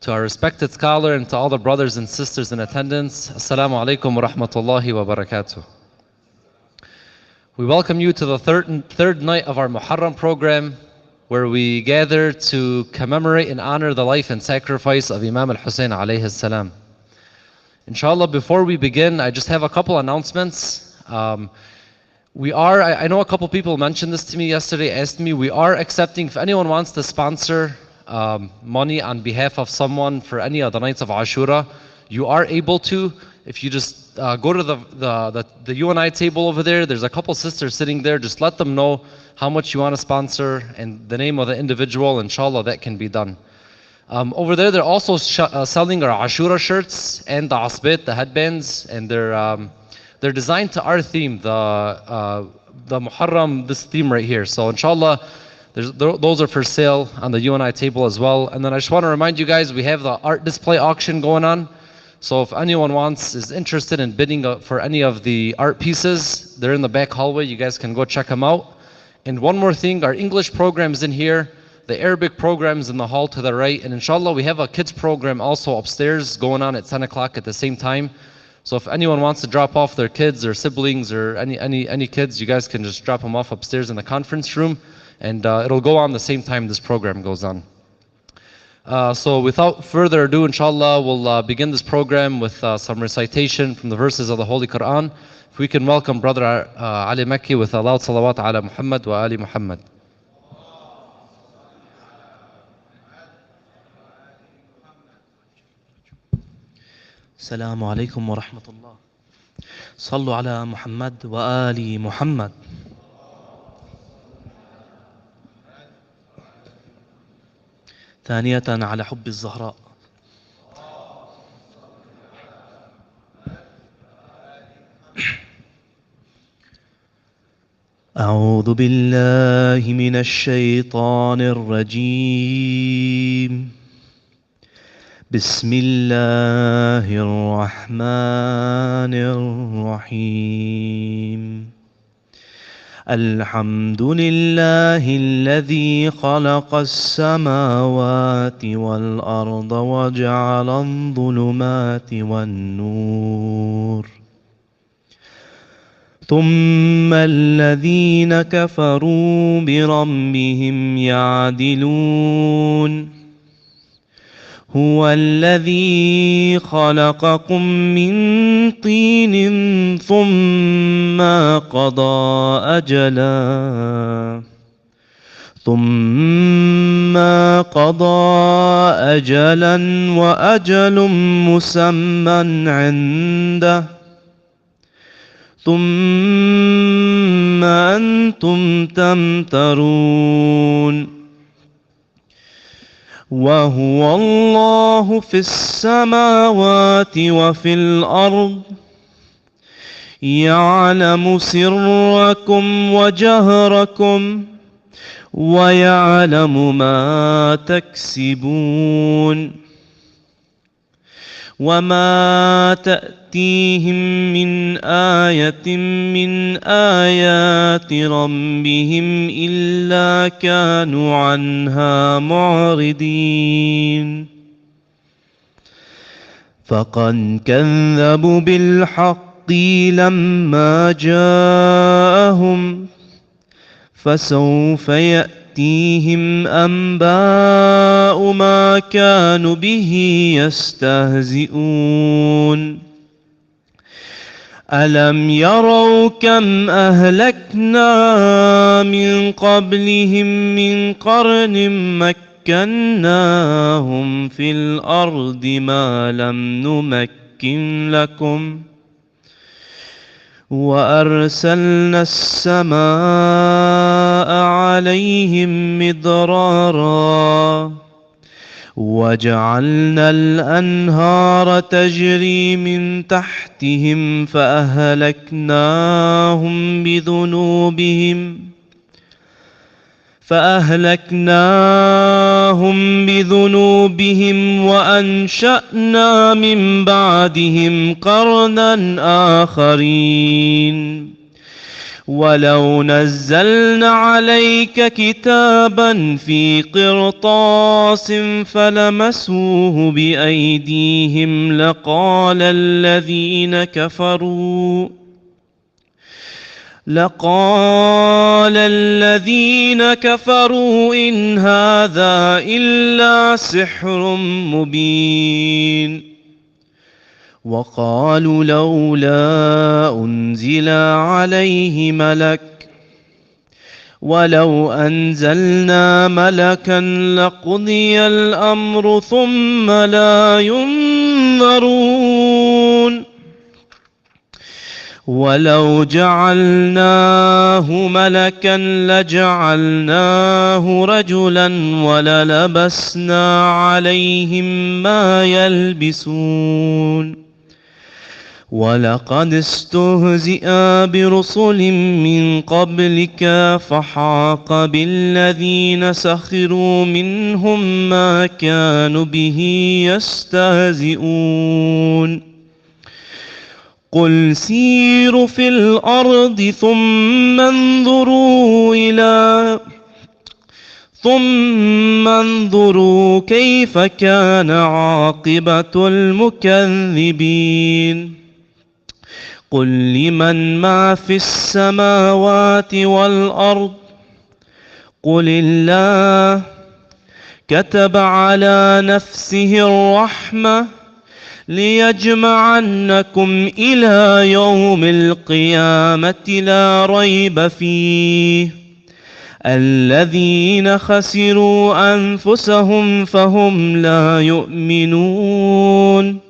To our respected scholar and to all the brothers and sisters in attendance, Assalamu alaikum wa rahmatullahi wa barakatuh. We welcome you to the third night of our Muharram program, where we gather to commemorate and honor the life and sacrifice of Imam al-Hussein alayhi salam. Inshallah, before we begin, I just have a couple announcements. I know a couple people mentioned this to me yesterday, asked me, we are accepting, if anyone wants to sponsor money on behalf of someone for any of the nights of Ashura, you are able to. If you just go to the UNI table over there, there's a couple sisters sitting there, just let them know how much you want to sponsor and the name of the individual. Inshallah, that can be done. Over there, they're also selling our Ashura shirts and the asbit, the headbands, and they're designed to our theme, the Muharram, this theme right here. So inshallah, those are for sale on the UNI table as well. And then I just want to remind you guys, we have the art display auction going on. So if anyone is interested in bidding for any of the art pieces, they're in the back hallway. You guys can go check them out. And one more thing, our English program's in here. The Arabic program's in the hall to the right. And inshallah, we have a kids program also upstairs going on at 10 o'clock at the same time. So if anyone wants to drop off their kids or siblings or any kids, you guys can just drop them off upstairs in the conference room. And it'll go on the same time this program goes on. So without further ado, inshallah, we'll begin this program with some recitation from the verses of the Holy Quran. If we can welcome Brother Ali Makki with a loud salawat ala Muhammad wa Ali Muhammad. السلام عليكم ورحمة الله. صلوا على محمد وآل محمد. ثانية على حب الزهراء. أعوذ بالله من الشيطان الرجيم. بسم الله الرحمن الرحيم. الحمد لله الذي خلق السماوات والأرض وجعل الظلمات والنور، ثم الذين كفروا بربهم يعدلون. هو الذي خلقكم من طين ثم قضى أجلا وأجل مسمى عنده، ثم أنتم تمترون. وهو الله في السماوات وفي الأرض، يعلم سركم وجهركم ويعلم ما تكسبون. وما تأتيهم من آية من آيات ربهم إلا كانوا عنها معرضين. فقد كذبوا بالحق لما جاءهم، فسوف يأتيهم أنباء ما كانوا به يستهزئون. ألم يروا كم أهلكنا من قبلهم من قرن مكناهم في الأرض ما لم نمكن لكم، وأرسلنا السماء عليهم مدرارا، وجعلنا الأنهار تجري من تحتهم فأهلكناهم بذنوبهم وأنشأنا من بعدهم قرنا آخرين. ولو نزلنا عليك كتابا في قرطاس فلمسوه بأيديهم لقال الذين كفروا إن هذا إلا سحر مبين وقالوا لولا أنزل عليه ملك ولو أنزلنا ملكا لقضي الأمر ثم لا ينظرون ولو جعلناه ملكا لجعلناه رجلا وللبسنا عليهم ما يلبسون ولقد استهزئ برسل من قبلك فحاق بالذين سخروا منهم ما كانوا به يستهزئون قل سيروا في الأرض ثم انظروا كيف كان عاقبة المكذبين قل لمن ما في السماوات والأرض قل الله كتب على نفسه الرحمة ليجمعنكم إلى يوم القيامة لا ريب فيه الذين خسروا أنفسهم فهم لا يؤمنون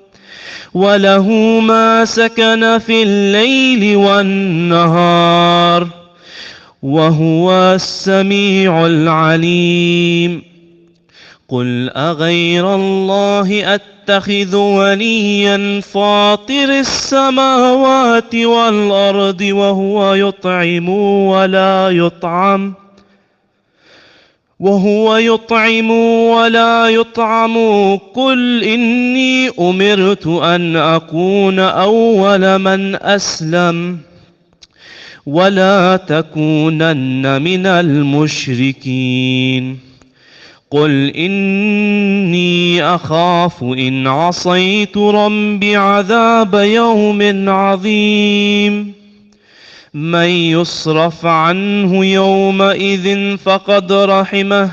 وله ما سكن في الليل والنهار وهو السميع العليم قل أغير الله أتخذ وليا فاطر السماوات والأرض وهو يطعم ولا يطعم قل إني أمرت أن أكون أول من أسلم ولا تكونن من المشركين قل إني أخاف إن عصيت ربي عذاب يوم عظيم من يصرف عنه يومئذ فقد رحمه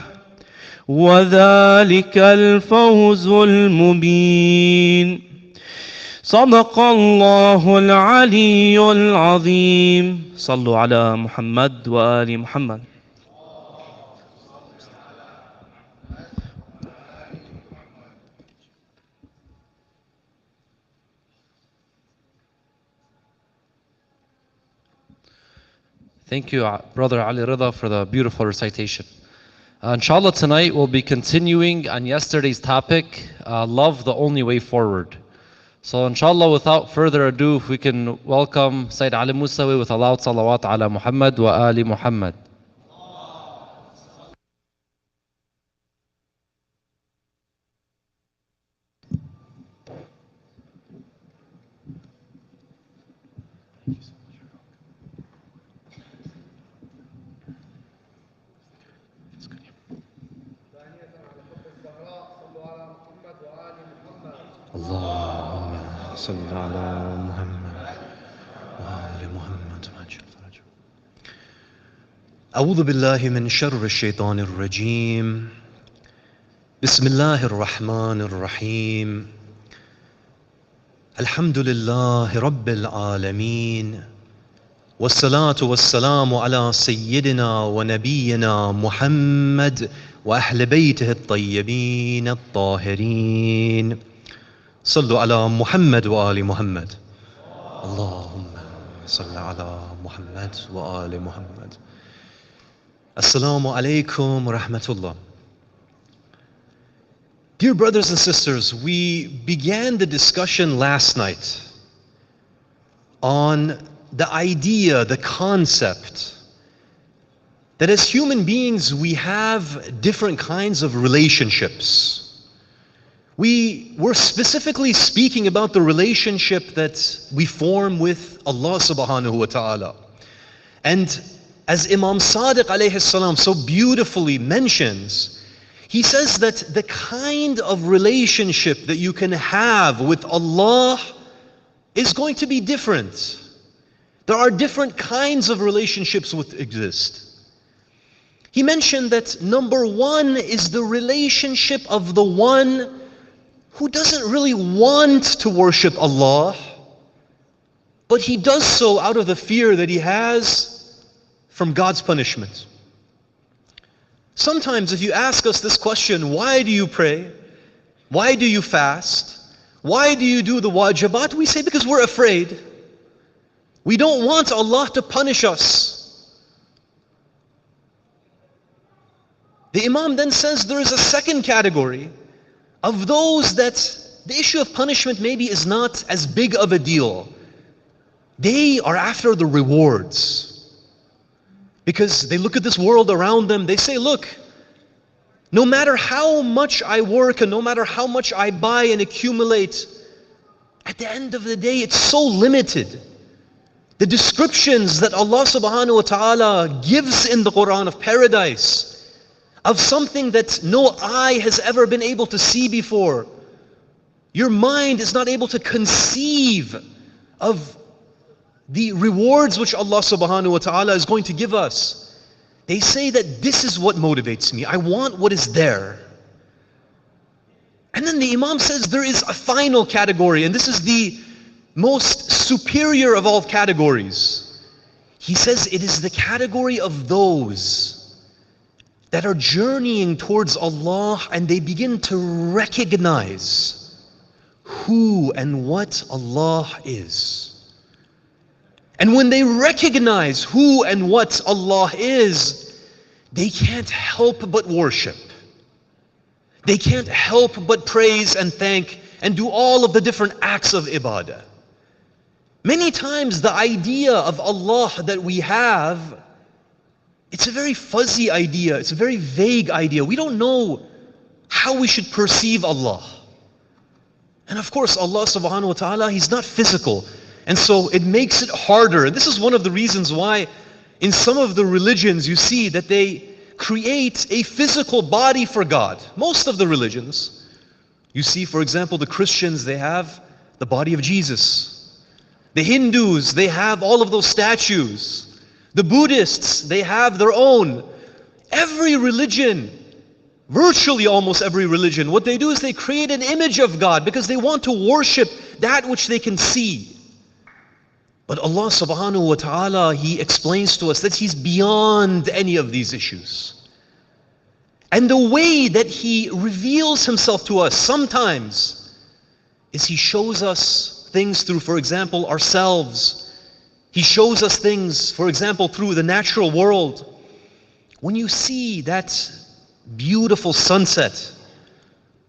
وذلك الفوز المبين صدق الله العلي العظيم صلوا على محمد وآل محمد Thank you, Brother Ali Rida, for the beautiful recitation. Inshallah, tonight we'll be continuing on yesterday's topic, love the only way forward. So inshallah, without further ado, if we can welcome Sayyid Ali Musawi with a loud salawat ala Muhammad wa ali Muhammad. اللهم صل على محمد وآل محمد أعوذ بالله من شر الشيطان الرجيم بسم الله الرحمن الرحيم الحمد لله رب العالمين والصلاة والسلام على سيدنا ونبينا محمد وأهل بيته الطيبين الطاهرين صلوا على محمد وآل محمد اللهم صل على محمد وآل محمد Assalamu alaikum wa rahmatullah. Dear brothers and sisters, we began the discussion last night on the idea, the concept that as human beings we have different kinds of relationships. We were specifically speaking about the relationship that we form with Allah subhanahu wa ta'ala. And as Imam Sadiq alayhi salam so beautifully mentions, he says that the kind of relationship that you can have with Allah is going to be different. There are different kinds of relationships which exist. He mentioned that number one is the relationship of the one who doesn't really want to worship Allah, but he does so out of the fear that he has from God's punishment. Sometimes if you ask us this question, why do you pray? Why do you fast? Why do you do the wajibat? We say because we're afraid. We don't want Allah to punish us. The Imam then says there is a second category of those that the issue of punishment maybe is not as big of a deal. They are after the rewards. Because they look at this world around them, they say, look, no matter how much I work and no matter how much I buy and accumulate, at the end of the day, it's so limited. The descriptions that Allah subhanahu wa ta'ala gives in the Quran of paradise, of something that no eye has ever been able to see before. Your mind is not able to conceive of the rewards which Allah subhanahu wa ta'ala is going to give us. They say that this is what motivates me. I want what is there. And then the Imam says there is a final category, and this is the most superior of all categories. He says it is the category of those that are journeying towards Allah and they begin to recognize who and what Allah is. And when they recognize who and what Allah is, they can't help but worship. They can't help but praise and thank and do all of the different acts of ibadah. Many times the idea of Allah that we have, it's a very fuzzy idea, it's a very vague idea. We don't know how we should perceive Allah. And of course Allah subhanahu wa ta'ala, He's not physical. And so it makes it harder. And this is one of the reasons why in some of the religions you see that they create a physical body for God. Most of the religions, you see for example the Christians, they have the body of Jesus. The Hindus, they have all of those statues. The Buddhists, they have their own. Every religion, virtually almost every religion, what they do is they create an image of God because they want to worship that which they can see. But Allah subhanahu wa ta'ala, He explains to us that He's beyond any of these issues. And the way that He reveals Himself to us sometimes is He shows us things through, for example, ourselves. He shows us things, for example, through the natural world. When you see that beautiful sunset,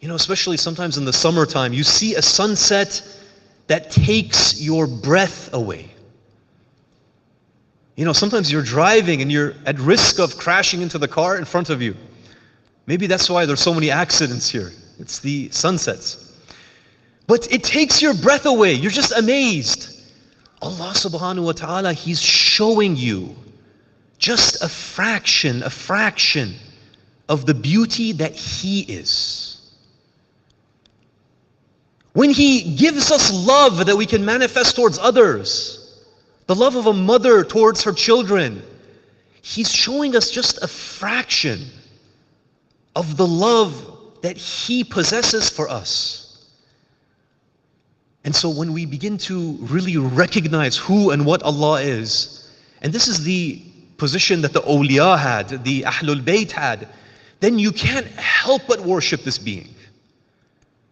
especially sometimes in the summertime, you see a sunset that takes your breath away. Sometimes you're driving and you're at risk of crashing into the car in front of you. Maybe that's why there's so many accidents here. It's the sunsets. But it takes your breath away. You're just amazed. Allah subhanahu wa ta'ala, He's showing you just a fraction of the beauty that He is. When He gives us love that we can manifest towards others, the love of a mother towards her children, He's showing us just a fraction of the love that He possesses for us. And so when we begin to really recognize who and what Allah is, and this is the position that the awliya had, the Ahlul Bayt had, then you can't help but worship this being.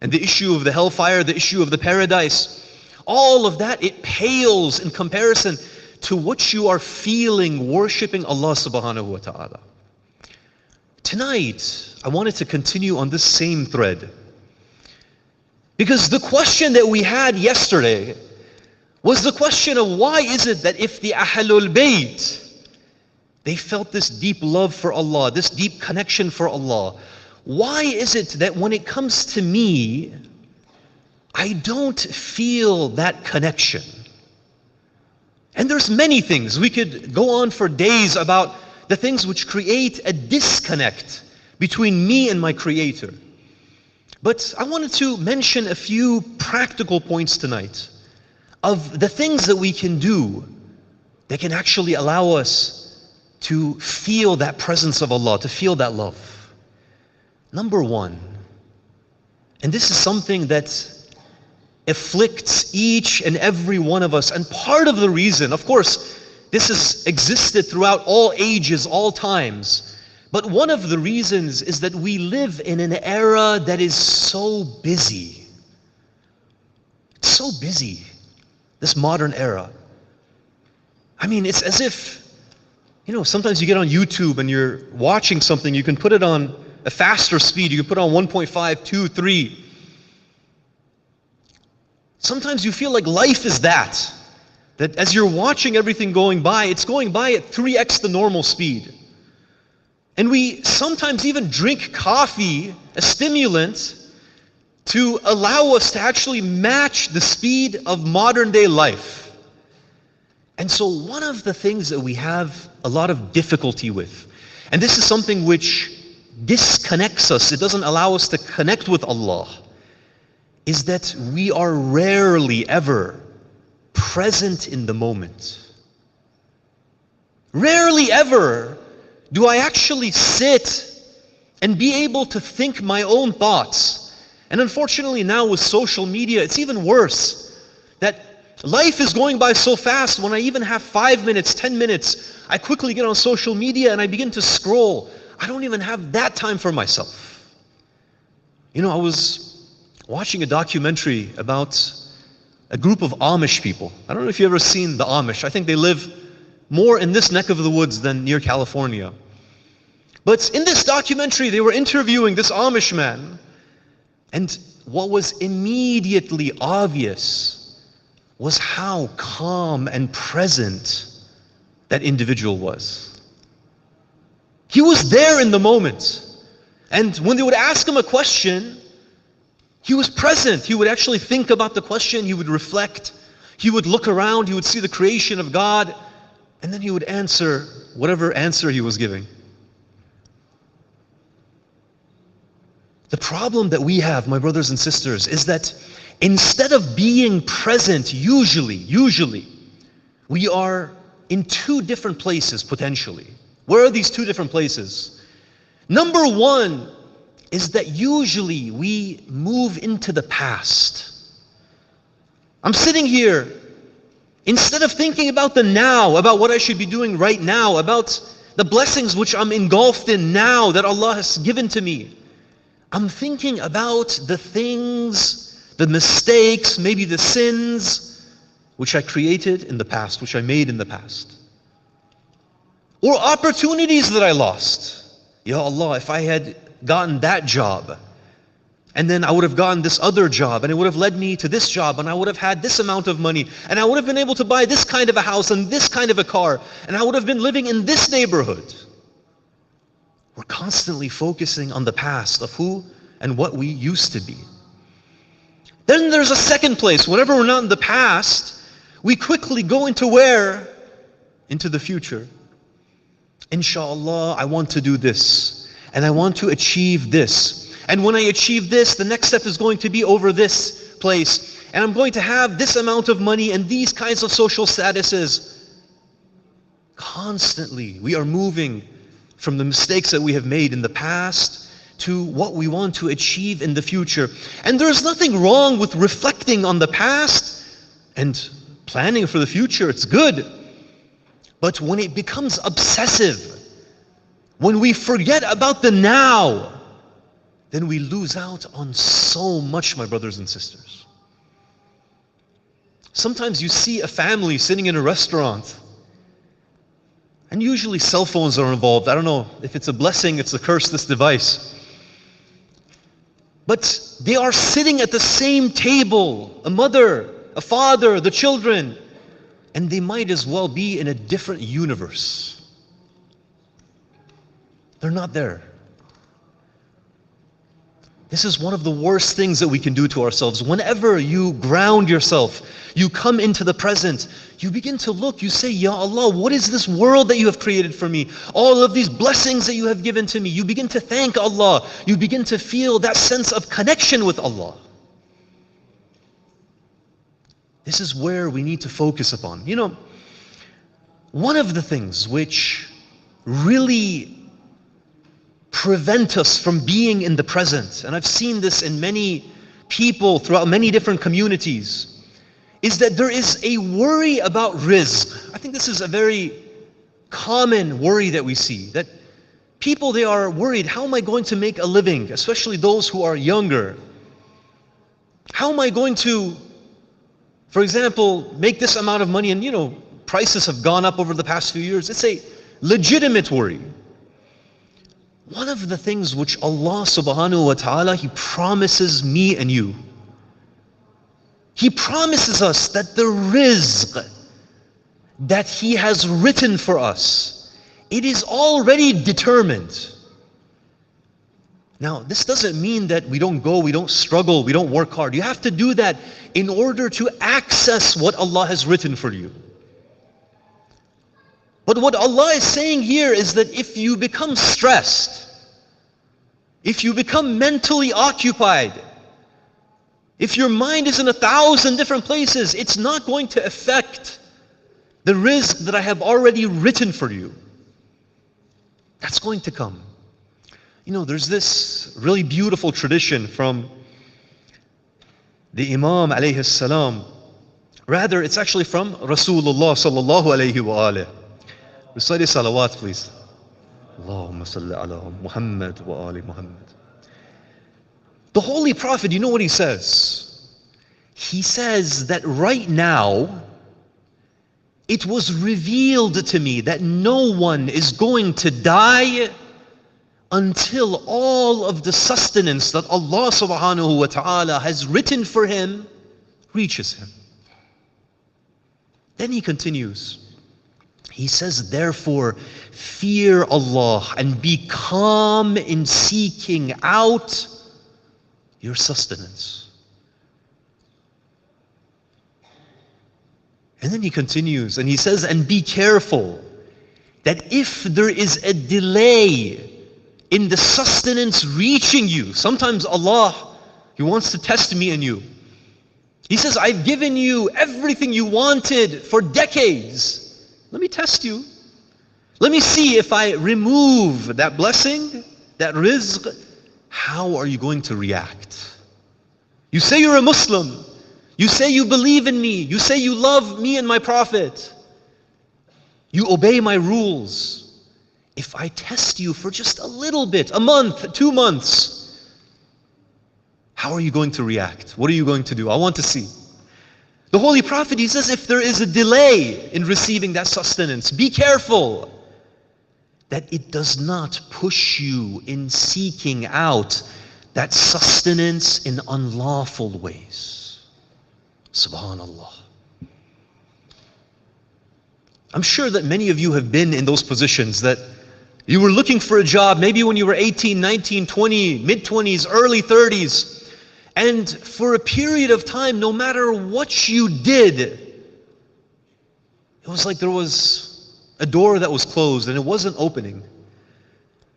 And the issue of the hellfire, the issue of the paradise, all of that, it pales in comparison to what you are feeling worshiping Allah subhanahu wa ta'ala. Tonight, I wanted to continue on this same thread. Because the question that we had yesterday was the question of why is it that if the Ahlul Bayt, they felt this deep love for Allah, this deep connection for Allah, why is it that when it comes to me, I don't feel that connection? And there's many things. We could go on for days about the things which create a disconnect between me and my Creator. But I wanted to mention a few practical points tonight of the things that we can do that can actually allow us to feel that presence of Allah, to feel that love. Number one, and this is something that afflicts each and every one of us, and part of the reason, of course, this has existed throughout all ages, all times, but one of the reasons is that we live in an era that is so busy. It's so busy, this modern era. I mean, it's as if, sometimes you get on YouTube and you're watching something, you can put it on a faster speed, you can put it on 1.5, 2, 3. Sometimes you feel like life is that as you're watching everything going by, it's going by at 3x the normal speed. And we sometimes even drink coffee, a stimulant, to allow us to actually match the speed of modern day life. And so one of the things that we have a lot of difficulty with, and this is something which disconnects us, it doesn't allow us to connect with Allah, is that we are rarely ever present in the moment. Rarely ever do I actually sit and be able to think my own thoughts. And unfortunately now with social media, it's even worse. That life is going by so fast, when I even have 5 minutes, 10 minutes, I quickly get on social media and I begin to scroll. I don't even have that time for myself. I was watching a documentary about a group of Amish people. I don't know if you've ever seen the Amish. I think they live more in this neck of the woods than near California. But in this documentary, they were interviewing this Amish man. And what was immediately obvious was how calm and present that individual was. He was there in the moment. And when they would ask him a question, he was present. He would actually think about the question. He would reflect. He would look around. He would see the creation of God. And then he would answer whatever answer he was giving. The problem that we have, my brothers and sisters, is that instead of being present, usually, we are in two different places potentially. Where are these two different places? Number one is that usually we move into the past. I'm sitting here, instead of thinking about the now, about what I should be doing right now, about the blessings which I'm engulfed in now that Allah has given to me, I'm thinking about the things, the mistakes, maybe the sins which I created in the past, which I made in the past. Or opportunities that I lost. Ya Allah, if I had gotten that job, and then I would have gotten this other job, and it would have led me to this job, and I would have had this amount of money, and I would have been able to buy this kind of a house and this kind of a car, and I would have been living in this neighborhood. We're constantly focusing on the past of who and what we used to be. Then there's a second place. Whenever we're not in the past, we quickly go into where? Into the future. Inshallah, I want to do this, and I want to achieve this. And when I achieve this, the next step is going to be over this place, and I'm going to have this amount of money and these kinds of social statuses. Constantly, we are moving from the mistakes that we have made in the past to what we want to achieve in the future. And there's nothing wrong with reflecting on the past and planning for the future. It's good. But when it becomes obsessive, when we forget about the now, then we lose out on so much, my brothers and sisters. Sometimes you see a family sitting in a restaurant, and usually cell phones are involved. I don't know if it's a blessing, it's a curse, this device. But they are sitting at the same table, a mother, a father, the children, and they might as well be in a different universe. They're not there. This is one of the worst things that we can do to ourselves. Whenever you ground yourself, you come into the present, you begin to look, you say, Ya Allah, what is this world that you have created for me? All of these blessings that you have given to me. You begin to thank Allah. You begin to feel that sense of connection with Allah. This is where we need to focus upon. You know, one of the things which really prevent us from being in the present, and I've seen this in many people throughout many different communities, is that there is a worry about rizq. I think this is a very common worry that we see, that people, they are worried, how am I going to make a living, especially those who are younger? How am I going to, for example, make this amount of money? And you know, prices have gone up over the past few years. It's a legitimate worry. One of the things which Allah subhanahu wa ta'ala, He promises me and you, He promises us that the rizq that He has written for us, it is already determined. Now, this doesn't mean that we don't go, we don't struggle, we don't work hard. You have to do that in order to access what Allah has written for you. But what Allah is saying here is that if you become stressed, if you become mentally occupied, if your mind is in 1,000 different places, it's not going to affect the rizq that I have already written for you. That's going to come. You know, there's this really beautiful tradition from the Imam alayhi salam. Rather, it's actually from Rasulullah sallallahu alayhi wa alayhi. Recite salawat, please. Allahumma salli ala Muhammad wa ali Muhammad. The Holy Prophet, you know what he says? He says that right now, it was revealed to me that no one is going to die until all of the sustenance that Allah subhanahu wa ta'ala has written for him reaches him. Then he continues. He says, therefore, fear Allah and be calm in seeking out your sustenance. And then he continues and he says, and be careful that if there is a delay in the sustenance reaching you, sometimes Allah, He wants to test me and you. He says, I've given you everything you wanted for decades. Let me test you. Let me see if I remove that blessing, that rizq, how are you going to react? You say you're a Muslim. You say you believe in me. You say you love me and my Prophet. You obey my rules. If I test you for just a little bit, a month, 2 months, how are you going to react? What are you going to do? I want to see. The Holy Prophet, he says, if there is a delay in receiving that sustenance, be careful that it does not push you in seeking out that sustenance in unlawful ways. Subhanallah. I'm sure that many of you have been in those positions that you were looking for a job, maybe when you were 18, 19, 20, mid-20s, early 30s. And for a period of time, no matter what you did, it was like there was a door that was closed and it wasn't opening.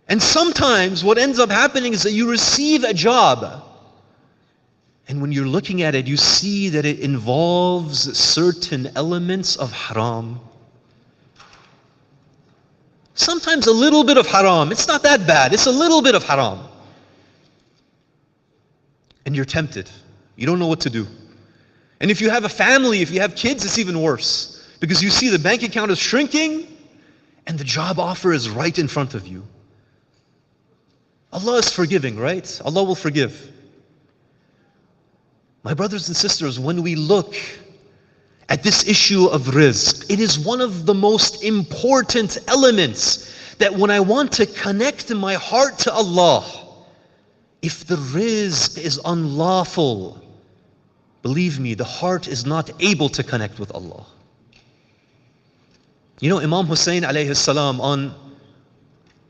And sometimes what ends up happening is that you receive a job. And when you're looking at it, you see that it involves certain elements of haram. Sometimes a little bit of haram. It's not that bad. It's a little bit of haram. And you're tempted. You don't know what to do. And if you have a family, if you have kids, it's even worse. Because you see the bank account is shrinking and the job offer is right in front of you. Allah is forgiving, right? Allah will forgive. My brothers and sisters, when we look at this issue of rizq, it is one of the most important elements that when I want to connect my heart to Allah, if the rizq is unlawful, believe me, the heart is not able to connect with Allah. You know, Imam Hussein alayhi salam, on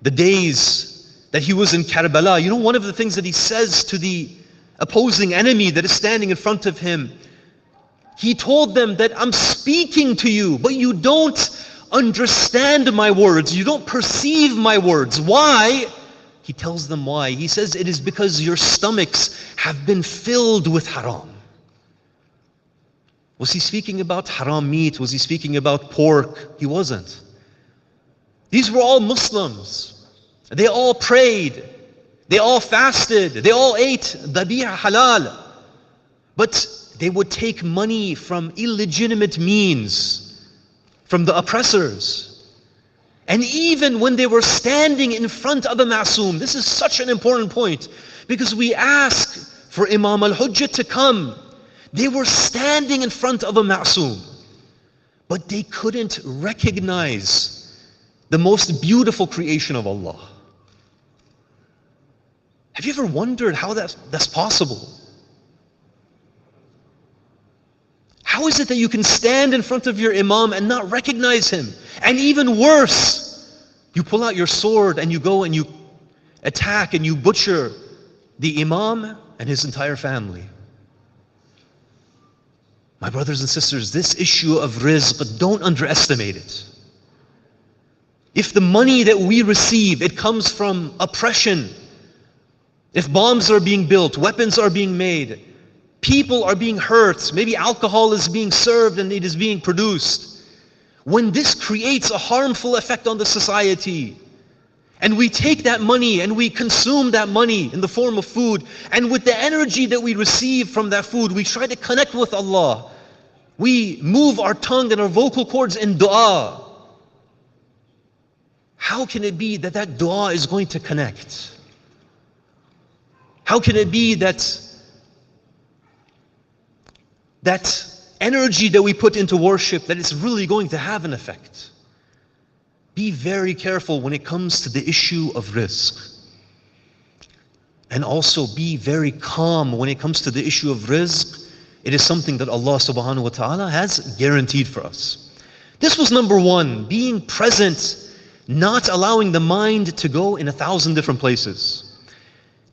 the days that he was in Karbala, you know, one of the things that he says to the opposing enemy that is standing in front of him, He told them that I'm speaking to you, but you don't understand my words. You don't perceive my words. Why? He tells them why. He says it is because your stomachs have been filled with haram. Was he speaking about haram meat? Was he speaking about pork? He wasn't. These were all Muslims. They all prayed. They all fasted. They all ate dabi'a halal. But they would take money from illegitimate means, from the oppressors. And even when they were standing in front of a ma'soom, this is such an important point, because we ask for Imam al-Hujjah to come. They were standing in front of a ma'soom, but they couldn't recognize the most beautiful creation of Allah. Have you ever wondered how that's possible? How is it that you can stand in front of your Imam and not recognize him? And even worse, you pull out your sword and you go and you attack and you butcher the Imam and his entire family. My brothers and sisters, this issue of rizq, don't underestimate it. If the money that we receive, it comes from oppression, if bombs are being built, weapons are being made, people are being hurt, maybe alcohol is being served and it is being produced, when this creates a harmful effect on the society, and we take that money and we consume that money in the form of food, and with the energy that we receive from that food, we try to connect with Allah. We move our tongue and our vocal cords in dua. How can it be that that dua is going to connect? How can it be that energy that we put into worship, that it's really going to have an effect? Be very careful when it comes to the issue of rizq. And also be very calm when it comes to the issue of rizq. It is something that Allah subhanahu wa ta'ala has guaranteed for us. This was number one, being present, not allowing the mind to go in 1,000 different places.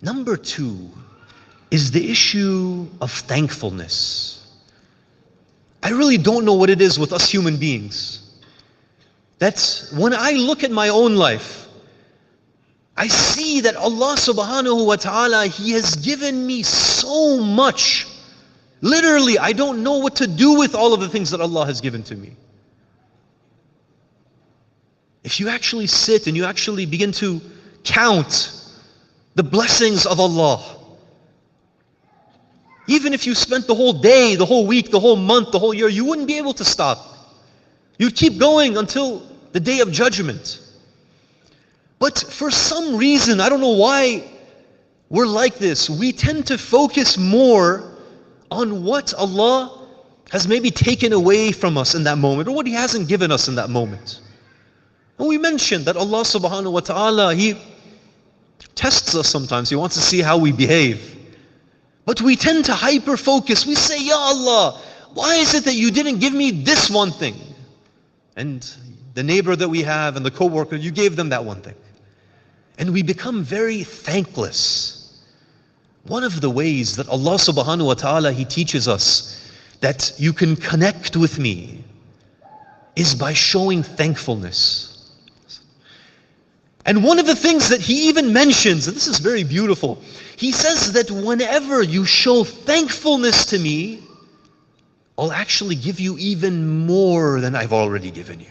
Number two is the issue of thankfulness. I really don't know what it is with us human beings. That's when I look at my own life, I see that Allah subhanahu wa ta'ala, He has given me so much. Literally, I don't know what to do with all of the things that Allah has given to me. If you actually sit and you actually begin to count the blessings of Allah, even if you spent the whole day, the whole week, the whole month, the whole year, you wouldn't be able to stop. You'd keep going until the day of judgment. But for some reason, I don't know why we're like this, we tend to focus more on what Allah has maybe taken away from us in that moment, or what He hasn't given us in that moment. And we mentioned that Allah subhanahu wa ta'ala, He tests us sometimes. He wants to see how we behave. But we tend to hyper-focus. We say, Ya Allah, why is it that you didn't give me this one thing? And the neighbor that we have and the co-worker, you gave them that one thing. And we become very thankless. One of the ways that Allah subhanahu wa ta'ala, He teaches us that you can connect with me is by showing thankfulness. And one of the things that He even mentions, and this is very beautiful, He says that whenever you show thankfulness to me, I'll actually give you even more than I've already given you.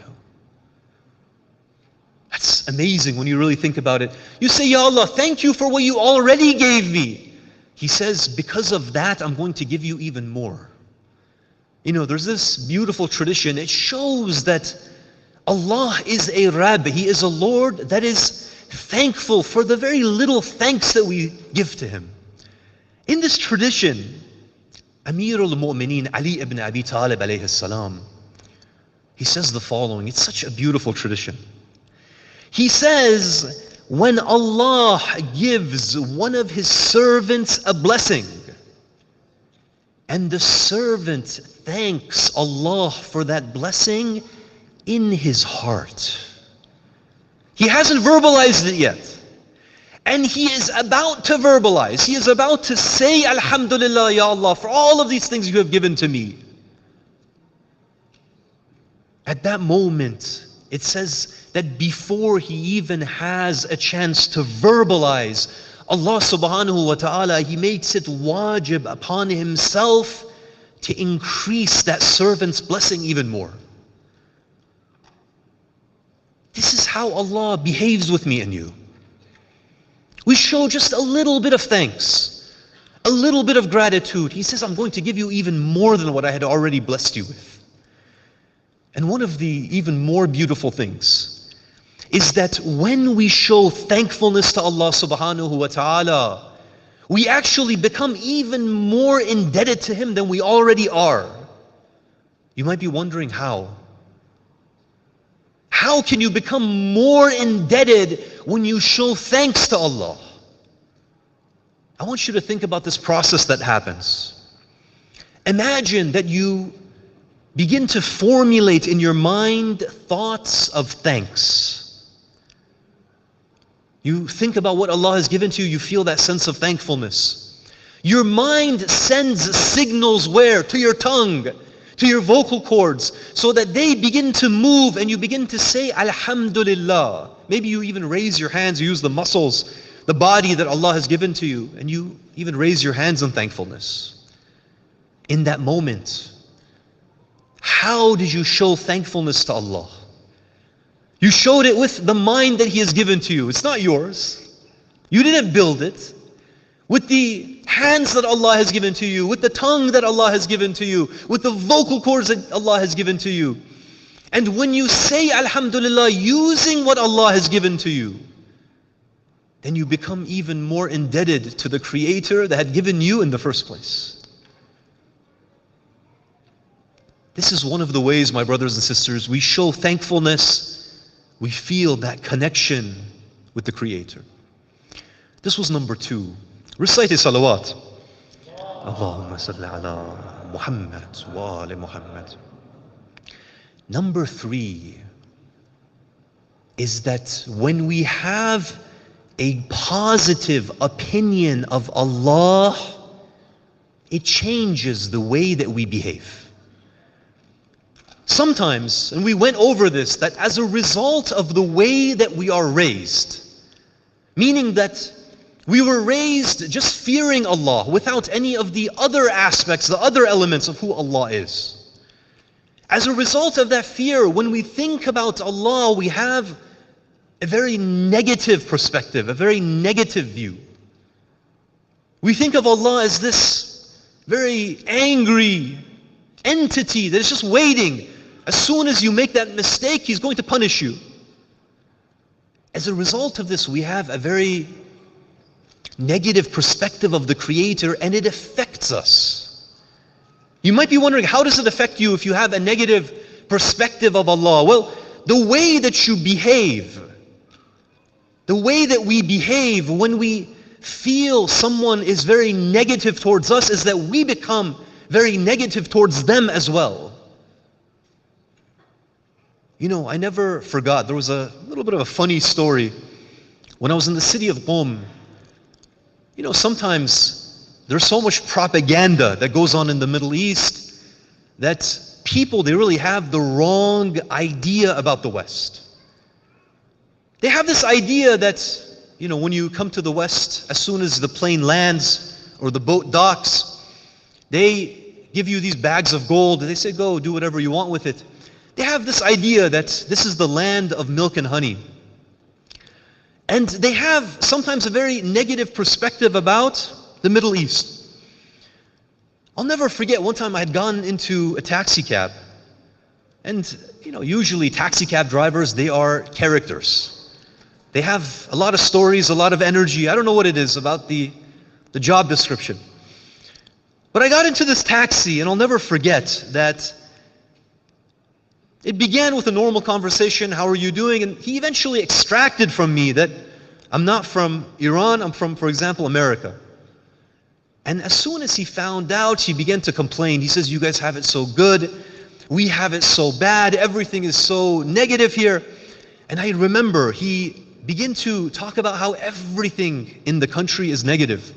That's amazing when you really think about it. You say, Ya Allah, thank you for what you already gave me. He says, because of that, I'm going to give you even more. You know, there's this beautiful tradition. It shows that Allah is a Rabb. He is a Lord that is thankful for the very little thanks that we give to Him. In this tradition, Amir al-Mu'mineen Ali ibn Abi Talib alayhi salam, he says the following. It's such a beautiful tradition. He says, when Allah gives one of His servants a blessing, and the servant thanks Allah for that blessing in his heart, he hasn't verbalized it yet, and he is about to verbalize, he is about to say, Alhamdulillah, Ya Allah, for all of these things you have given to me. At that moment, it says that before he even has a chance to verbalize, Allah subhanahu wa ta'ala, He makes it wajib upon Himself to increase that servant's blessing even more. This is how Allah behaves with me and you. We show just a little bit of thanks, a little bit of gratitude. He says, I'm going to give you even more than what I had already blessed you with. And one of the even more beautiful things is that when we show thankfulness to Allah subhanahu wa ta'ala, we actually become even more indebted to Him than we already are. You might be wondering how. How can you become more indebted when you show thanks to Allah? I want you to think about this process that happens. Imagine that you begin to formulate in your mind thoughts of thanks. You think about what Allah has given to you, you feel that sense of thankfulness. Your mind sends signals where? To your tongue, to your vocal cords, so that they begin to move and you begin to say, Alhamdulillah. Maybe you even raise your hands, you use the muscles, the body that Allah has given to you, and you even raise your hands in thankfulness. In that moment, how did you show thankfulness to Allah? You showed it with the mind that He has given to you. It's not yours. You didn't build it. With the hands that Allah has given to you, with the tongue that Allah has given to you, with the vocal cords that Allah has given to you. And when you say Alhamdulillah using what Allah has given to you, then you become even more indebted to the Creator that had given you in the first place. This is one of the ways, my brothers and sisters, we show thankfulness. We feel that connection with the Creator. This was number 2. Recite salawat. Allahumma salli ala Muhammad wa ali Muhammad. Number 3 is that when we have a positive opinion of Allah, it changes the way that we behave. Sometimes, and we went over this, that as a result of the way that we are raised, meaning that we were raised just fearing Allah without any of the other aspects, the other elements of who Allah is. As a result of that fear, when we think about Allah, we have a very negative perspective, a very negative view. We think of Allah as this very angry entity that is just waiting. As soon as you make that mistake, He's going to punish you. As a result of this, we have a very negative perspective of the Creator, and it affects us. You might be wondering, how does it affect you if you have a negative perspective of Allah? Well, the way that you behave, the way that we behave when we feel someone is very negative towards us is that we become very negative towards them as well. You know, I never forgot, there was a little bit of a funny story. When I was in the city of Qom, you know, sometimes there's so much propaganda that goes on in the Middle East that people, they really have the wrong idea about the West. They have this idea that, you know, when you come to the West, as soon as the plane lands or the boat docks, they give you these bags of gold and they say, go do whatever you want with it. They have this idea that this is the land of milk and honey. And they have sometimes a very negative perspective about the Middle East. I'll never forget, one time I had gone into a taxi cab. And, you know, usually taxi cab drivers, they are characters. They have a lot of stories, a lot of energy. I don't know what it is about the job description. But I got into this taxi, and I'll never forget that it began with a normal conversation, how are you doing? And he eventually extracted from me that I'm not from Iran, I'm from, for example, America. And as soon as he found out, he began to complain. He says, you guys have it so good, we have it so bad, everything is so negative here. And I remember he began to talk about how everything in the country is negative.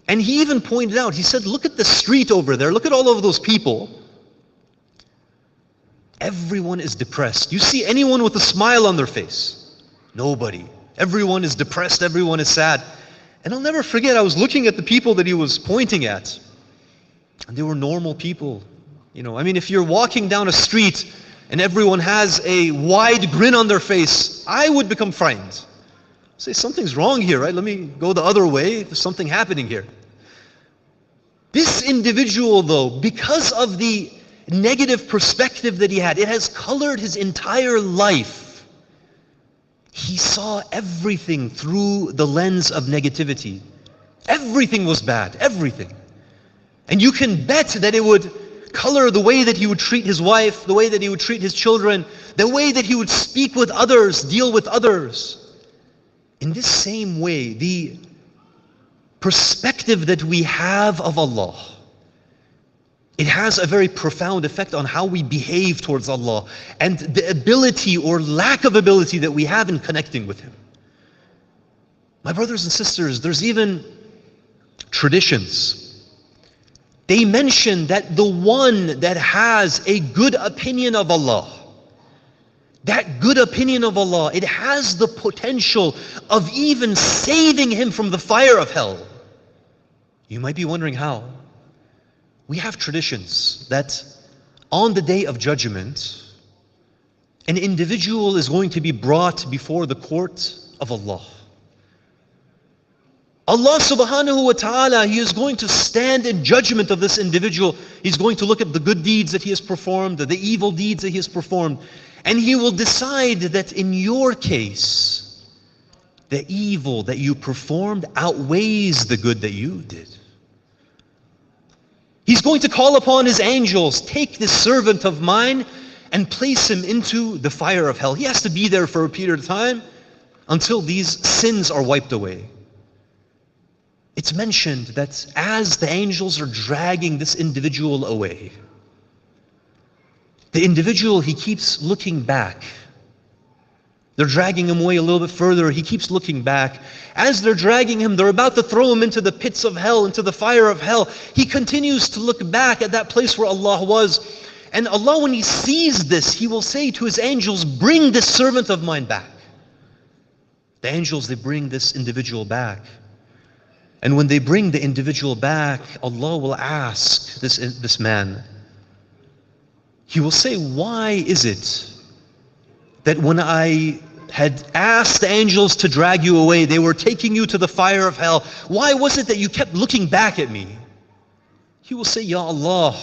And he even pointed out, he said, look at the street over there, look at all of those people. Everyone is depressed. You see anyone with a smile on their face? Nobody. Everyone is depressed, everyone is sad. And I'll never forget, I was looking at the people that he was pointing at, and they were normal people. I mean, if you're walking down a street and everyone has a wide grin on their face, I would become frightened. Say, something's wrong here, right? Let me go the other way. There's something happening here. This individual, though, because of the negative perspective that he had, it has colored his entire life. He saw everything through the lens of negativity. Everything was bad, everything. And you can bet that it would color the way that he would treat his wife, the way that he would treat his children, the way that he would speak with others, deal with others. In this same way, the perspective that we have of Allah, it has a very profound effect on how we behave towards Allah and the ability or lack of ability that we have in connecting with Him. My brothers and sisters, there's even traditions. They mention that the one that has a good opinion of Allah, that good opinion of Allah, it has the potential of even saving him from the fire of hell. You might be wondering how. We have traditions that on the day of judgment, an individual is going to be brought before the court of Allah. Allah subhanahu wa ta'ala, He is going to stand in judgment of this individual. He's going to look at the good deeds that he has performed, the evil deeds that he has performed, and He will decide that in your case, the evil that you performed outweighs the good that you did. He's going to call upon His angels, take this servant of mine and place him into the fire of hell. He has to be there for a period of time until these sins are wiped away. It's mentioned that as the angels are dragging this individual away, the individual, he keeps looking back. They're dragging him away a little bit further. He keeps looking back. As they're dragging him, they're about to throw him into the pits of hell, into the fire of hell. He continues to look back at that place where Allah was. And Allah, when He sees this, He will say to His angels, bring this servant of mine back. The angels, they bring this individual back. And when they bring the individual back, Allah will ask this man, He will say, why is it that when I had asked the angels to drag you away, they were taking you to the fire of hell, why was it that you kept looking back at me? He will say, Ya Allah,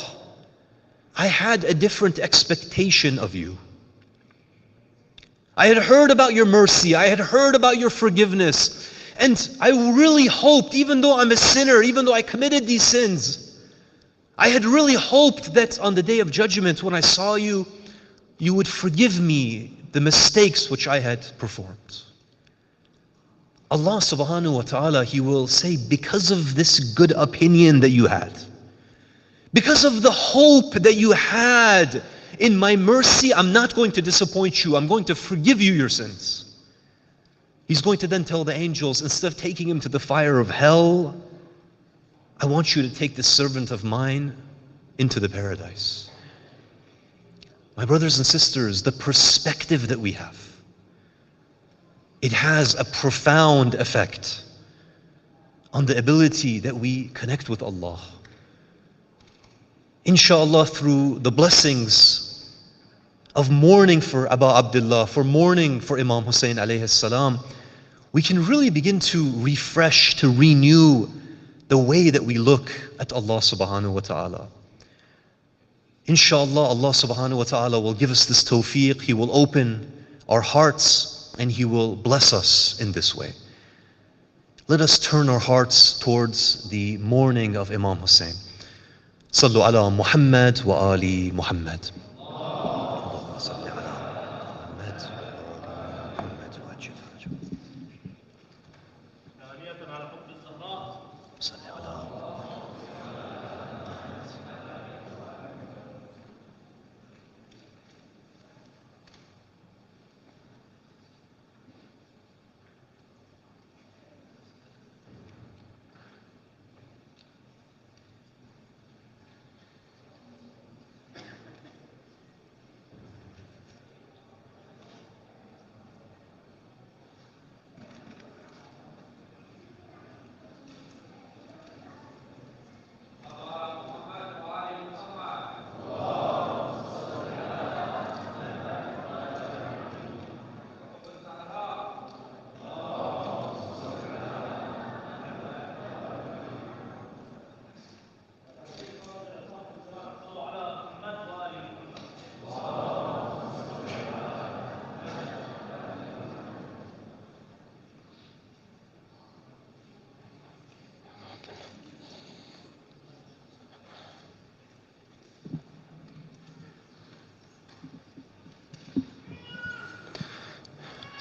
I had a different expectation of you. I had heard about your mercy, I had heard about your forgiveness, and I really hoped, even though I'm a sinner, even though I committed these sins, I had really hoped that on the day of judgment when I saw you, you would forgive me the mistakes which I had performed. Allah subhanahu wa ta'ala, He will say, because of this good opinion that you had, because of the hope that you had in my mercy, I'm not going to disappoint you. I'm going to forgive you your sins. He's going to then tell the angels, instead of taking him to the fire of hell, I want you to take this servant of mine into the paradise. My brothers and sisters, the perspective that we have, it has a profound effect on the ability that we connect with Allah. Inshallah, through the blessings of mourning for Abu Abdullah, for mourning for Imam Hussein alayhi salam, we can really begin to refresh, to renew the way that we look at Allah subhanahu wa ta'ala. Inshallah, Allah subhanahu wa ta'ala will give us this tawfiq. He will open our hearts and He will bless us in this way. Let us turn our hearts towards the mourning of Imam Hussein. Sallu ala Muhammad wa ali Muhammad.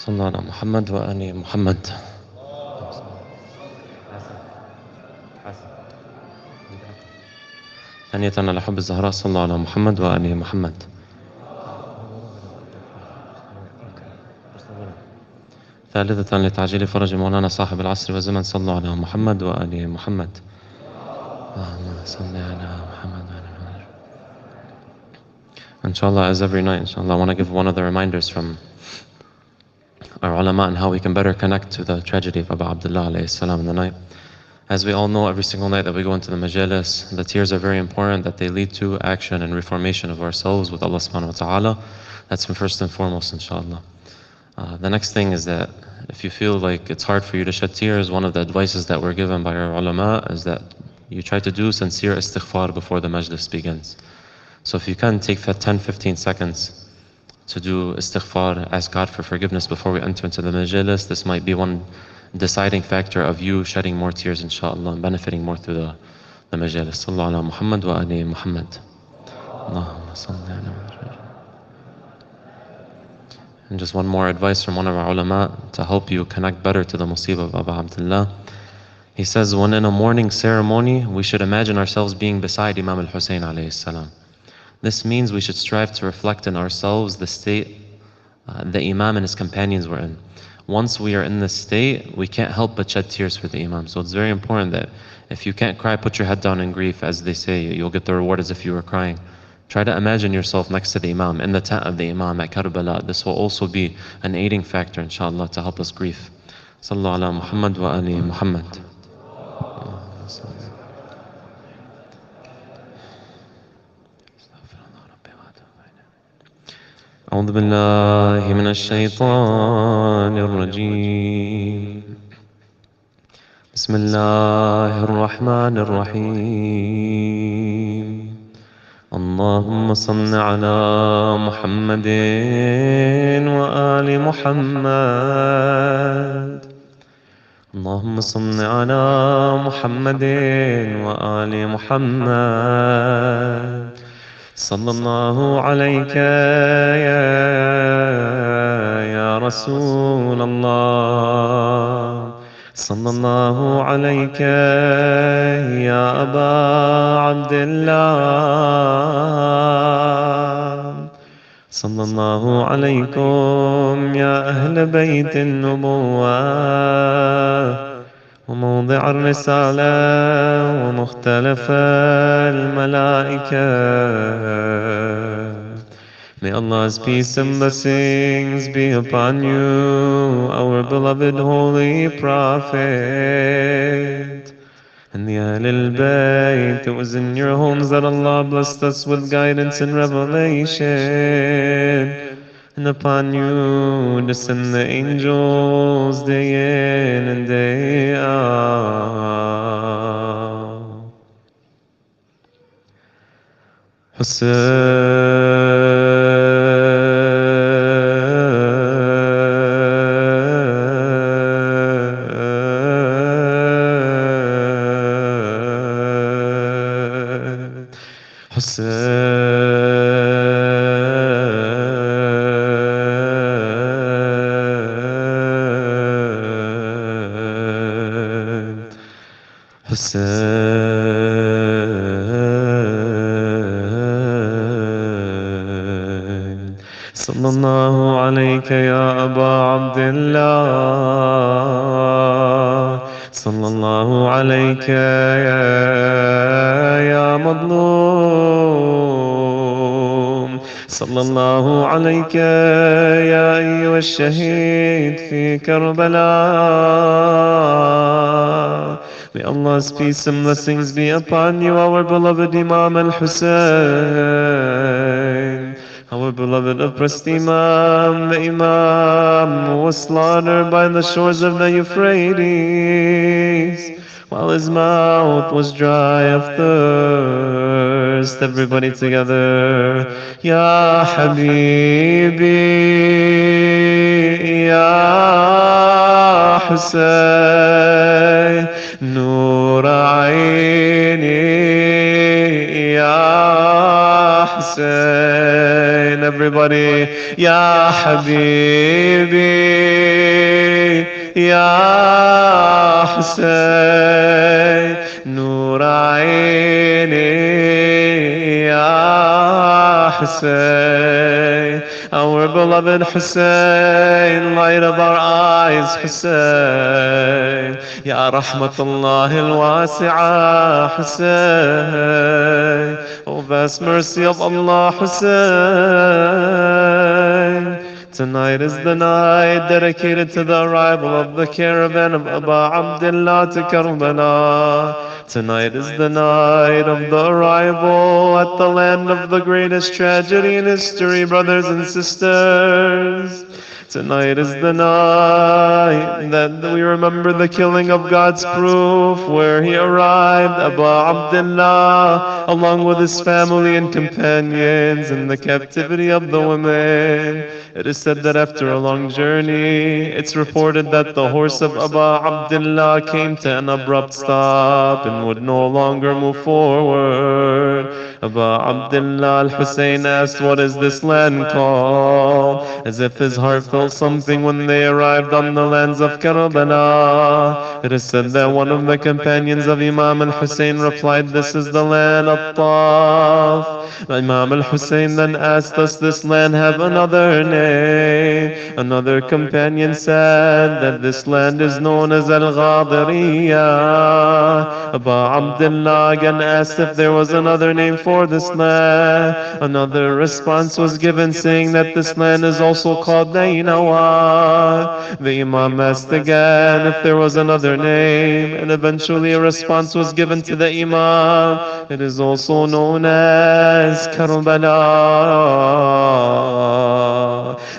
صلوا على محمد وآل محمد. ثانية على حب الزهراء صلوا على محمد وآل محمد. ثالثة لتعجيل فرج مولانا صاحب العصر والزمن صلوا على محمد وآل محمد. اللهم صل على محمد وآل محمد. Inshallah, as every night, inshallah, I want to give one of the reminders from our ulama and how we can better connect to the tragedy of Abu Abdullah alayhi salam in the night. As we all know, every single night that we go into the majalis, the tears are very important, that they lead to action and reformation of ourselves with Allah subhanahu wa ta'ala. That's first and foremost, inshallah. The next thing is that if you feel like it's hard for you to shed tears, one of the advices that we're given by our ulama is that you try to do sincere istighfar before the majlis begins. So if you can take that 10-15 seconds to do istighfar, ask God for forgiveness before we enter into the majalis, this might be one deciding factor of you shedding more tears, inshallah, and benefiting more through the majalis. Sallallahu ala Muhammad wa ali Muhammad. Allahumma salli ala Muhammad. And just one more advice from one of our ulama to help you connect better to the musibah of Abu Abdullah. He says, when in a mourning ceremony, we should imagine ourselves being beside Imam al-Hussein alayhi salam. This means we should strive to reflect in ourselves the state the Imam and his companions were in. Once we are in this state, we can't help but shed tears for the Imam. So it's very important that if you can't cry, put your head down in grief, as they say. You'll get the reward as if you were crying. Try to imagine yourself next to the Imam, in the tent of the Imam at Karbala. This will also be an aiding factor, inshallah, to help us grieve. Sallallahu ala Muhammad wa ali Muhammad. أعوذ بالله من الشيطان الرجيم. بسم الله الرحمن الرحيم. اللهم صل على محمد وآل محمد. اللهم صل على محمد وآل محمد. صلى الله عليك يا رسول الله. صلى الله عليك يا أبا عبد الله. صلى الله عليكم يا أهل بيت النبوة وموضع الرسالة ومختلف الملائكة. May Allah's peace and blessings be upon you, our beloved Holy Prophet, and the Ahlul Bayt. It was in your homes that Allah blessed us with guidance and revelation, and upon you descend the angels day in and day out. صلى الله عليك يا أبا عبد الله. صلى الله عليك يا مظلوم. صلى الله عليك يا أيها الشهيد في كربلاء. May Allah's peace and blessings be upon you, our beloved Imam al-Hussein, our beloved oppressed Imam, the Imam who was slaughtered by the shores of the Euphrates, while his mouth was dry of thirst. Everybody together. Ya Habibi, Ya Hussein, Nur Aini, Ya Hussein. Everybody everybody. Ya Habibi, Ya Hussein, Nur Aini, Ya Hussein. Our beloved Hussein, light of our eyes, Hussein. Ya Rahmatullah al-Wasi'ah, Hussein. O vast mercy of Allah, Hussein. Tonight is the night dedicated to the arrival of the caravan of Aba Abdullah to Karbala. Tonight is the night of the arrival at the land of the greatest tragedy in history, brothers and sisters. Tonight is the night that we remember the killing of God's proof, where he arrived, Aba Abdullah, along with his family and companions, in the captivity of the women. It is said that after a long journey, it's reported that the horse of Aba Abdullah came to an abrupt stop and would no longer move forward. Aba Abdullah al-Hussein asked, "What is this land called?" As if his heart felt something when they arrived on the lands of Karbala. It is said that one of the companions of Imam al-Hussein replied, "This is the land of Taf." Imam al-Hussein then asked, "Does this land have another name?" Another companion said that this land is known as Al-Ghadiriyah. Aba Abdullah again asked if there was another name for this land. Another response was given saying that this land is also called Nainawa. The Imam asked again if there was another name, and eventually a response was given to the Imam. It is also known as Karbala.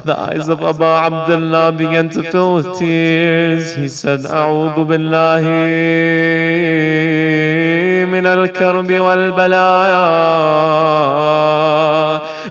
The eyes of Aba Abdullah began to fill with tears. He said, "A'udhu billahi min al-karbi wal-balaya."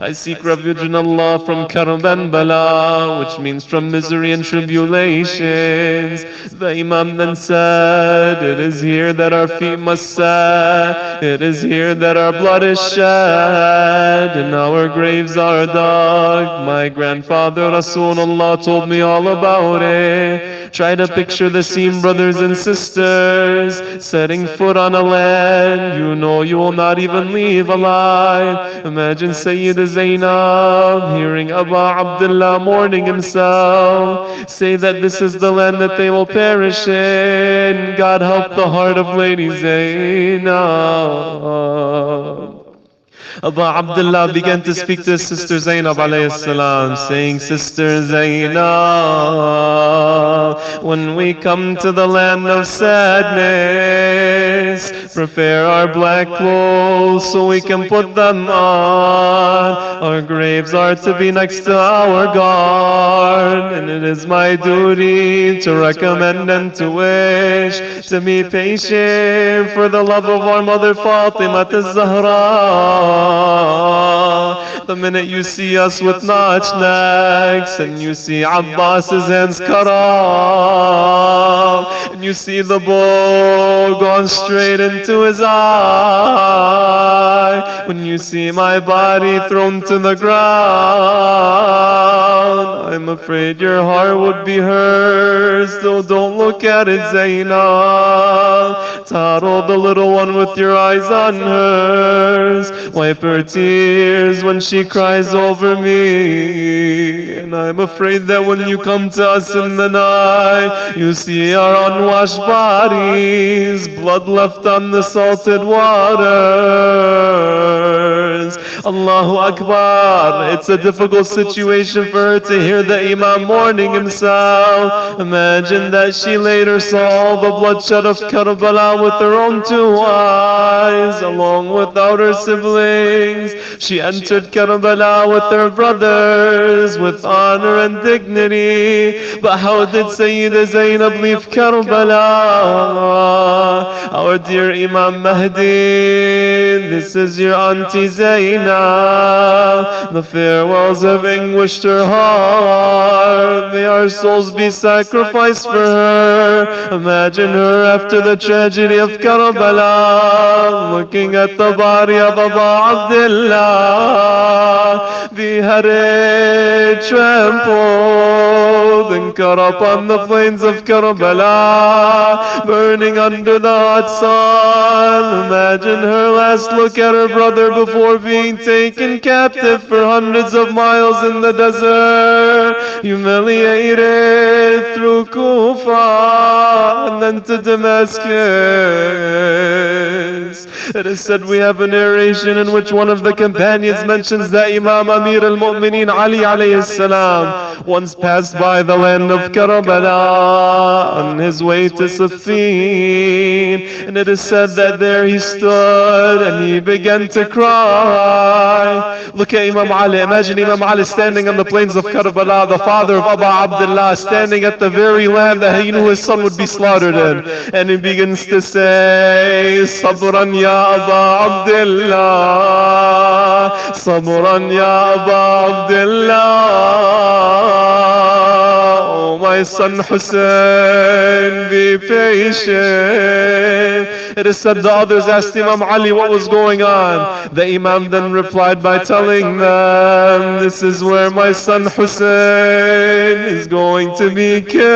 I seek refuge in Allah from karb and bala, which means from misery and tribulations. The Imam then said, "It is here that our feet must set. It is here that our blood is shed, and our graves are dug. My grandfather Rasulullah told me all about it." Try to picture the scene, brothers and sisters, setting foot on a land you know you will not even leave alive. Imagine Sayyid Zainab hearing Aba Abdullah mourning himself say that this is the land that they will perish in. God help the heart of Lady Zainab. Aba Abdullah began to speak to his sister Zainab alayhi salam, saying, "Sister Zainab, when we come to the land of sadness, prepare our black clothes so we can put them on. Our graves are to be next to our guard, and it is my duty to recommend and to wish to be patient for the love of our mother Fatima az-Zahra. The minute you see us with notched necks, and you see Abbas's hands cut off, and you see the bow gone straight into his eye, when you see my body thrown to the ground, I'm afraid your heart would be hers. So don't look at it, Zainab. Tattle the little one with your eyes on hers. Wipe her tears when she cries over me. And I'm afraid that when you come to us in the night, you see our unwashed bodies, blood left on the salted waters. Allahu Akbar. It's a difficult situation for her to hear the Imam mourning himself. Imagine that she later saw the bloodshed of Karbala with her own two eyes, along without her siblings. She entered Karbala with her brothers, with honor and dignity. But how did Sayyida Zainab leave Karbala? Our dear Imam Mahdi, this is your Auntie Zainab. The farewells have anguished her heart. May our souls be sacrificed for her. Imagine her after the tragedy of Karbala, looking at the body of Abu Abdullah, beheaded, trampled, and cut up on the plains of Karbala, burning under the hot sun. Imagine her last look at her brother before being taken captive for hundreds of miles in the desert, humiliated through Kufa and then to Damascus. It is said we have a narration in which one of the companions mentions that Imam Amir al-Mu'mineen Ali alayhi salam once passed by the land of Karbala on his way to Siffin, and it is said that there he stood and he began to cry. Look at Imam Ali. Imagine Imam Ali standing on the plains of Karbala, the father of Abu Abdullah, standing at the very land that he knew his son would be slaughtered in, and he begins to say, Sabran ya Abu Abdullah, Sabran ya Abu Abdullah. Oh my son Hussein, be patient. It is said the others asked Imam Ali what was going on. The Imam then replied by telling them, this is where my son Hussein is going to be killed.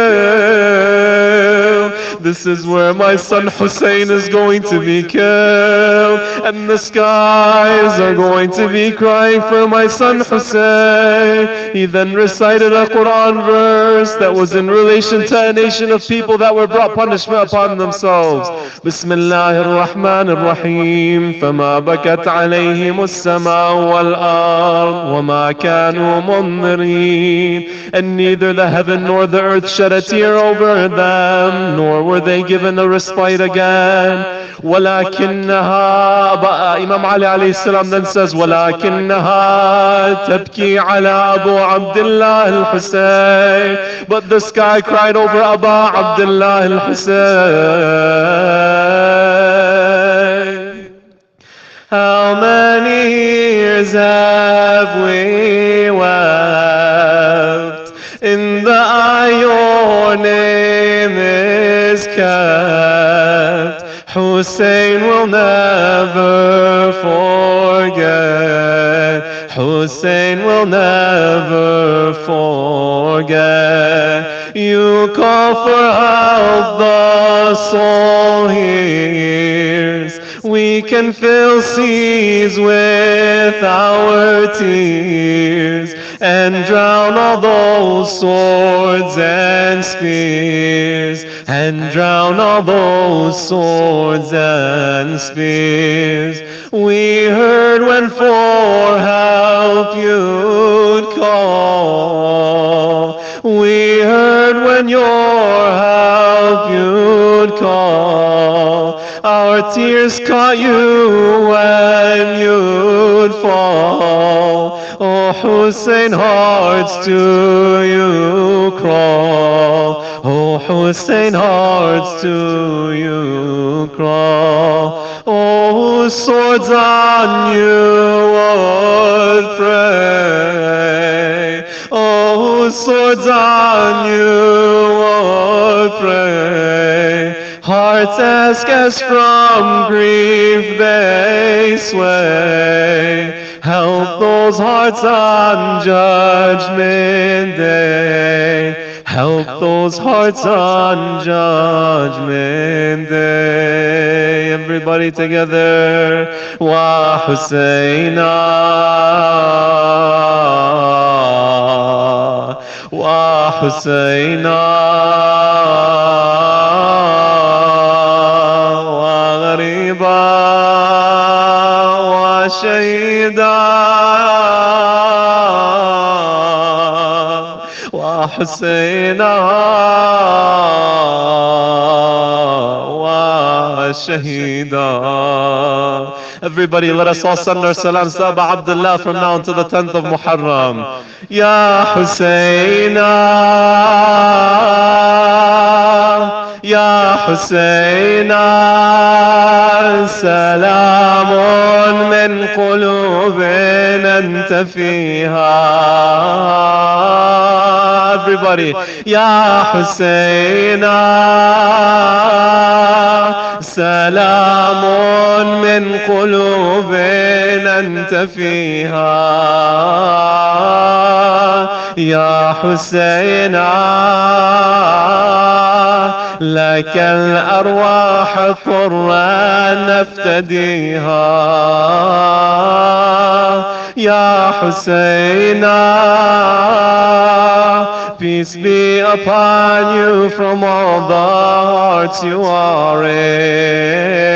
This is where my son Hussein is going to be killed. And the skies are going to be crying for my son Hussein. He then recited a Quran verse that was in relation to a nation of people that were brought punishment upon themselves. Bismillah ar-Rahman ar-Rahim. فَمَا بَكَتْ عَلَيْهِمُ السَّمَاءُ وَالْأَرْضُ وَمَا كَانُوا مُنذِرِينَ. And neither the heaven nor the earth shed a tear over them, nor were they given a respite again. وَلَكِنَّهَا, Imam Ali alayhi salam then says, وَلَكِنَّهَا تَبْكِي عَلَى Abu Abdullah al-Hussein. But the sky cried over Abu Abdullah al-Hussein. How many years have we wept in the eye your name is kept. Hussein will never forget. Hussein will never forget. You call for help, the soul hears. We can fill seas with our tears and drown all those swords and spears, and drown all those swords and spears. We heard when for help you'd call. We heard when your help you'd call. Our tears caught you when you'd fall. Oh Hussein, hearts to you crawl. Oh Hussein, hearts to you crawl. Oh, swords on you would pray. Oh, swords on you would pray. Hearts ask as from grief they sway. Help those hearts on Judgment Day. Help those hearts on Judgment Day. Everybody together. Wa Husayna, Wa Husayna, Wa Ghariba, Wa Shahida, Wa Husayna, Wa Shahida. Everybody, let us all send our salams to Abu Abdullah from now until the 10th of Muharram. Ya Husayna, Ya Husayna, salamun min qulubin أنت فيها. Everybody. يا حسين سلام من قلوب أنت فيها. يا حسين لك الأرواح حرا نفتديها. يا حسين peace be upon you from all the hearts you are in.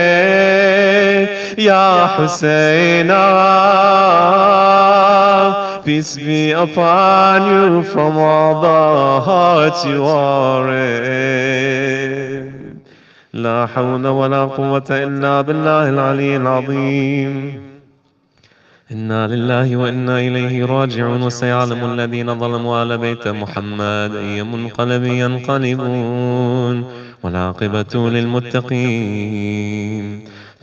Ya Hussein, peace be upon you from all the hearts you are in. لا حول ولا قوة إلا بالله العلي العظيم. إنا لله وإنا إليه راجعون. وسيعلم الذين ظلموا آل بيت محمد أي منقلب ينقلبون والعاقبة للمتقين.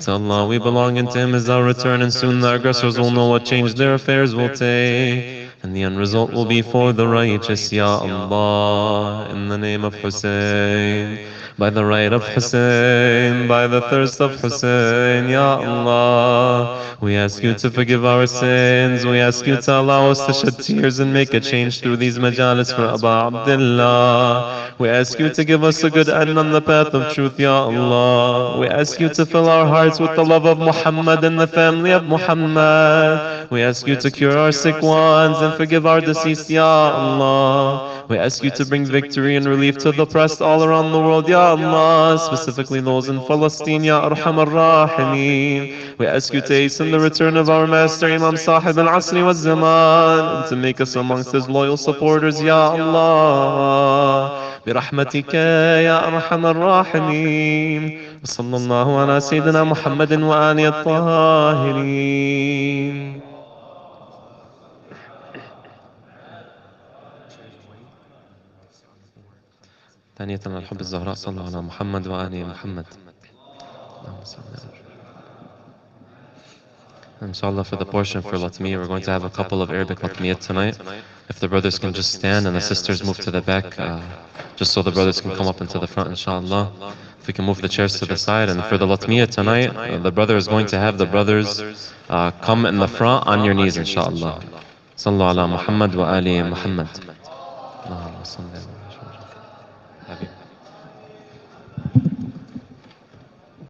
To Allah we belong, and to Him is our return, and soon the aggressors will know what change their affairs will take, and the end result will be for the righteous. Ya Allah, in the name of Hussein, by the right of Hussein, by the thirst of Hussein, Ya Allah, we ask you to forgive our sins. We ask you to allow us to shed tears and make a change through these majalis for Abu Abdullah. We ask you to give us a good end on the path of truth, Ya Allah. We ask you to fill our hearts with the love of Muhammad and the family of Muhammad. We ask you to cure our sick ones and forgive our deceased, Ya Allah. We ask you to bring victory and relief to the oppressed all around the world, Ya Allah, specifically those in Palestine, Ya Arhamar Rahimeen. We ask you to hasten the return of our Master Imam Sahib al-Asri wa Zaman, and to make us amongst his loyal supporters, Ya Allah. برحمتك يا أرحم الراحمين. وصلى الله على سيدنا محمد وآله الطاهرين. ثانية الحب الزهراء صلى على محمد وآل محمد. Inshallah, for the portion for Latmiya, we're going to have a couple of Arabic Latmiyat tonight. If the brothers can just stand and the sisters move to the back, just so the brothers can come up into the front, inshallah. If we can move the chairs to the side. And for the Latmiya tonight, the brother is going to have the brothers come in the front on your knees, inshallah. Sallu ala Muhammad wa ali Muhammad. Allahumma salli ala Muhammad.